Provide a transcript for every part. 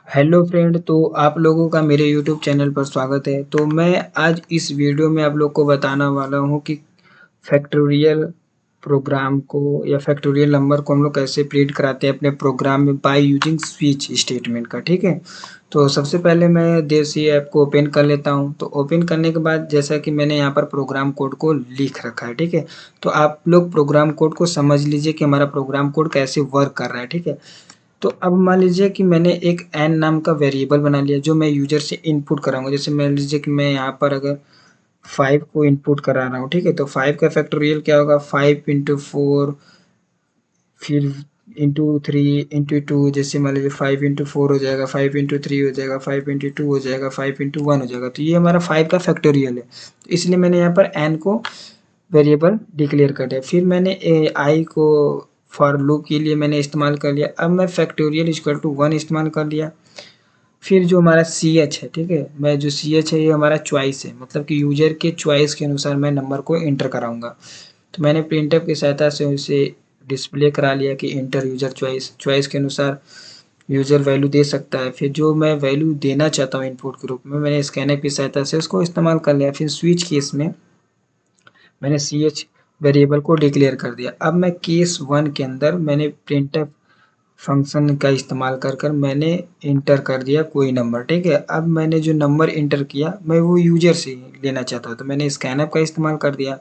Hello friend, तो आप लोगों का मेरे यूट्यूब चैनल पर स्वागत है। तो मैं आज इस वीडियो में आप लोग को बताना वाला हूँ कि फैक्टोरियल प्रोग्राम को या फैक्टोरियल नंबर को हम लोग कैसे प्रिंट कराते हैं अपने प्रोग्राम में बाय यूजिंग स्विच स्टेटमेंट का। ठीक है, तो सबसे पहले मैं देसी ऐप को ओपन कर लेता हूँ। तो ओपन करने के बाद जैसा कि मैंने यहाँ पर प्रोग्राम कोड को लिख रखा है, ठीक है, तो आप लोग प्रोग्राम कोड को समझ लीजिए कि हमारा प्रोग्राम कोड कैसे वर्क कर रहा है। ठीक है, तो अब मान लीजिए कि मैंने एक एन नाम का वेरिएबल बना लिया जो मैं यूजर से इनपुट कराऊंगा। जैसे मान लीजिए कि मैं यहाँ पर अगर 5 को इनपुट करा रहा हूँ, ठीक है, तो 5 का फैक्टोरियल क्या होगा, 5 इंटू 4 फिर इंटू 3 इंटू 2। जैसे मान लीजिए 5 इंटू 4 हो जाएगा, 5 इंटू 3 हो जाएगा, 5 इंटू 2 हो जाएगा, 5 इंटू 1 हो जाएगा। तो ये हमारा 5 का फैक्टोरियल है, तो इसलिए मैंने यहाँ पर एन को वेरिएबल डिक्लेयर कर दिया। फिर मैंने आई को फॉर लूप के लिए मैंने इस्तेमाल कर लिया। अब मैं फैक्टोरियल इक्वल टू 1 इस्तेमाल कर लिया। फिर जो हमारा सी एच है, ठीक है, मैं जो सी एच है ये हमारा चॉइस है, मतलब कि यूजर के चॉइस के अनुसार मैं नंबर को एंटर कराऊंगा। तो मैंने प्रिंटफ की सहायता से उसे डिस्प्ले करा लिया कि इंटर यूजर चॉइस, चॉइस के अनुसार यूजर वैल्यू दे सकता है। फिर जो मैं वैल्यू देना चाहता हूँ इनपुट के रूप में, मैंने स्कैनर की सहायता से उसको इस्तेमाल कर लिया। फिर स्विच केस में मैंने सी एच वेरिएबल को डिक्लेयर कर दिया। अब मैं केस 1 के अंदर मैंने प्रिंटफ फंक्शन का इस्तेमाल कर कर मैंने इंटर कर दिया कोई नंबर। ठीक है, अब मैंने जो नंबर इंटर किया मैं वो यूजर से लेना चाहता हूँ, तो मैंने स्कैनअप का इस्तेमाल कर दिया।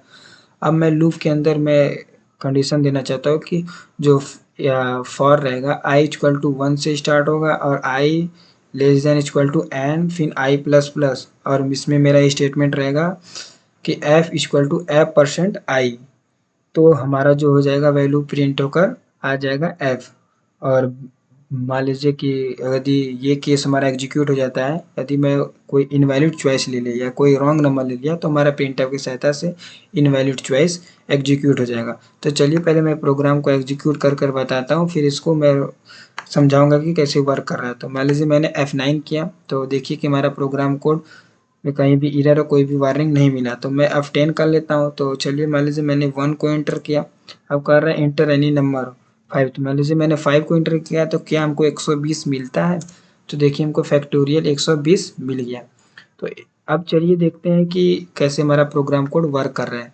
अब मैं लूप के अंदर मैं कंडीशन देना चाहता हूँ कि जो फॉर रहेगा आई इक्वल टू 1 से स्टार्ट होगा और I less than equal to N, फिर आई प्लस प्लस, और इसमें मेरा स्टेटमेंट रहेगा कि F equal to F percent I. तो हमारा जो हो जाएगा वैल्यू प्रिंट होकर आ जाएगा एफ। और मान लीजिए कि यदि ये केस हमारा एग्जीक्यूट हो जाता है, यदि मैं कोई इनवैलिड चॉइस ले लिया या कोई रॉन्ग नंबर ले लिया, तो हमारा प्रिंटफ की सहायता से इनवैलिड चॉइस एग्जीक्यूट हो जाएगा। तो चलिए पहले मैं प्रोग्राम को एग्जीक्यूट कर कर बताता हूँ, फिर इसको मैं समझाऊंगा कि कैसे वर्क कर रहा है। तो मान लीजिए मैंने F9 किया, तो देखिए कि हमारा प्रोग्राम कोड में कहीं भी एरर और कोई भी वार्निंग नहीं मिला। तो मैं F10 कर लेता हूँ। तो चलिए मान लीजिए मैंने 1 को एंटर किया, अब कर रहा है इंटर एनी नंबर 5। तो मान लीजिए मैंने 5 को एंटर किया, तो क्या हमको 120 मिलता है? तो देखिए हमको फैक्टोरियल 120 मिल गया। तो अब चलिए देखते हैं कि कैसे हमारा प्रोग्राम कोड वर्क कर रहा है।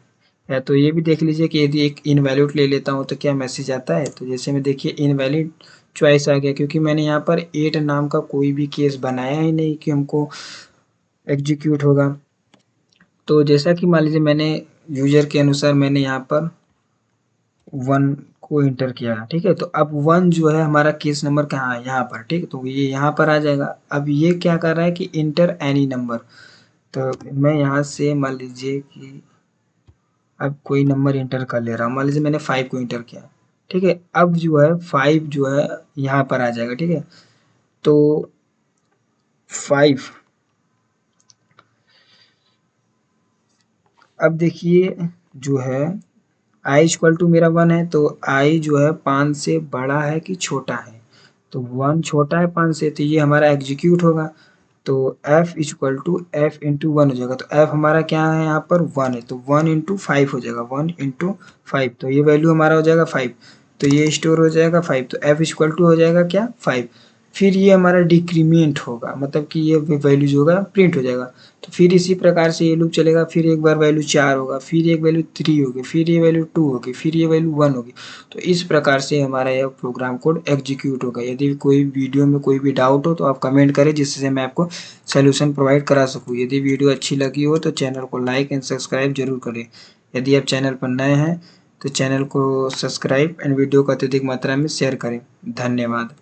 या तो ये भी देख लीजिए कि यदि एक इनवैलिड ले लेता हूँ तो क्या मैसेज आता है। तो जैसे में देखिए इनवैलिड चॉइस आ गया, क्योंकि मैंने यहाँ पर 8 नाम का कोई भी केस बनाया ही नहीं कि हमको एग्जीक्यूट होगा। तो जैसा कि मान लीजिए मैंने यूजर के अनुसार मैंने यहाँ पर 1 को इंटर किया, ठीक है, तो अब 1 जो है हमारा केस नंबर कहाँ है, यहाँ पर। ठीक है, तो ये यहाँ पर आ जाएगा। अब ये क्या कर रहा है कि इंटर एनी नंबर। तो मैं यहाँ से मान लीजिए कि अब कोई नंबर इंटर कर ले रहा हूँ। मान लीजिए मैंने 5 को इंटर किया, ठीक है, अब जो है 5 जो है यहाँ पर आ जाएगा। ठीक है, तो 5, अब देखिए जो है आई इक्वल टू मेरा 1 है, तो आई जो है 5 से बड़ा है कि छोटा है? तो 1 छोटा है 5 से, तो ये हमारा एग्जीक्यूट होगा। तो f equal to F into 1 हो जाएगा। तो f हमारा क्या है यहाँ पर 1 है, तो 1 इंटू 5 हो जाएगा, 1 इंटू 5। तो ये वैल्यू हमारा हो जाएगा 5, तो ये स्टोर हो जाएगा 5। तो f इक्वल टू हो जाएगा क्या, 5। फिर ये हमारा डिक्रीमेंट होगा, मतलब कि ये वैल्यू जो होगा प्रिंट हो जाएगा। तो फिर इसी प्रकार से ये लूप चलेगा। फिर एक बार वैल्यू 4 होगा, फिर एक वैल्यू 3 होगी, फिर ये वैल्यू 2 होगी, फिर ये वैल्यू 1 होगी। तो इस प्रकार से हमारा यह प्रोग्राम कोड एग्जीक्यूट होगा। यदि कोई वीडियो में कोई भी डाउट हो तो आप कमेंट करें, जिससे मैं आपको सॉल्यूशन प्रोवाइड करा सकूँ। यदि वीडियो अच्छी लगी हो तो चैनल को लाइक एंड सब्सक्राइब जरूर करें। यदि आप चैनल पर नए हैं तो चैनल को सब्सक्राइब एंड वीडियो को अत्यधिक मात्रा में शेयर करें। धन्यवाद।